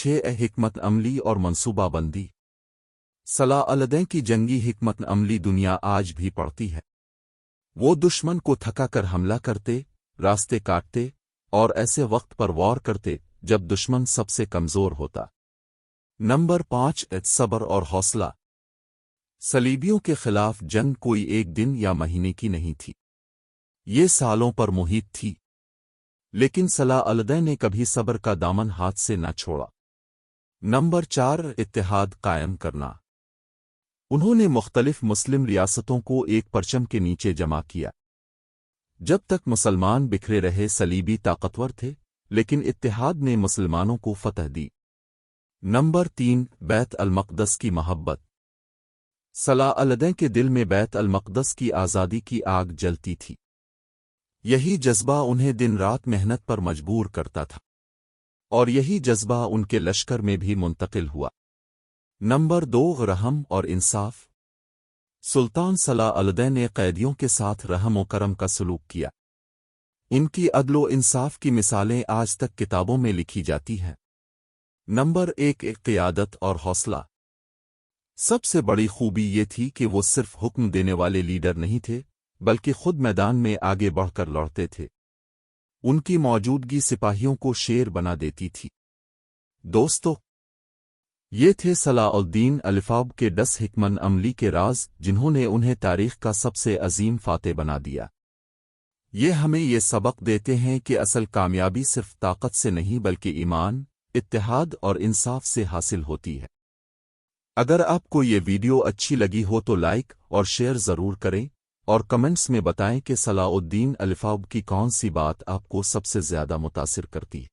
6 حکمت عملی اور منصوبہ بندی۔ صلاح الدین کی جنگی حکمت عملی دنیا آج بھی پڑھتی ہے۔ وہ دشمن کو تھکا کر حملہ کرتے، راستے کاٹتے اور ایسے وقت پر وار کرتے جب دشمن سب سے کمزور ہوتا۔ نمبر 5 صبر اور حوصلہ۔ صلیبیوں کے خلاف جنگ کوئی ایک دن یا مہینے کی نہیں تھی، یہ سالوں پر محیط تھی، لیکن صلاح الدین نے کبھی صبر کا دامن ہاتھ سے نہ چھوڑا۔ نمبر 4 اتحاد قائم کرنا۔ انہوں نے مختلف مسلم ریاستوں کو ایک پرچم کے نیچے جمع کیا۔ جب تک مسلمان بکھرے رہے صلیبی طاقتور تھے، لیکن اتحاد نے مسلمانوں کو فتح دی۔ نمبر 3 بیت المقدس کی محبت۔ صلاح الدین کے دل میں بیت المقدس کی آزادی کی آگ جلتی تھی۔ یہی جذبہ انہیں دن رات محنت پر مجبور کرتا تھا، اور یہی جذبہ ان کے لشکر میں بھی منتقل ہوا۔ نمبر 2 رحم اور انصاف۔ سلطان صلاح الدین نے قیدیوں کے ساتھ رحم و کرم کا سلوک کیا۔ ان کی عدل و انصاف کی مثالیں آج تک کتابوں میں لکھی جاتی ہیں۔ نمبر 1 قیادت اور حوصلہ۔ سب سے بڑی خوبی یہ تھی کہ وہ صرف حکم دینے والے لیڈر نہیں تھے، بلکہ خود میدان میں آگے بڑھ کر لڑتے تھے۔ ان کی موجودگی سپاہیوں کو شیر بنا دیتی تھی۔ دوستو، یہ تھے صلاح الدین الفاب کے 10 حکمت عملی کے راز، جنہوں نے انہیں تاریخ کا سب سے عظیم فاتح بنا دیا۔ یہ ہمیں یہ سبق دیتے ہیں کہ اصل کامیابی صرف طاقت سے نہیں بلکہ ایمان، اتحاد اور انصاف سے حاصل ہوتی ہے۔ اگر آپ کو یہ ویڈیو اچھی لگی ہو تو لائک اور شیئر ضرور کریں، اور کمنٹس میں بتائیں کہ صلاح الدین الفاب کی کون سی بات آپ کو سب سے زیادہ متاثر کرتی ہے۔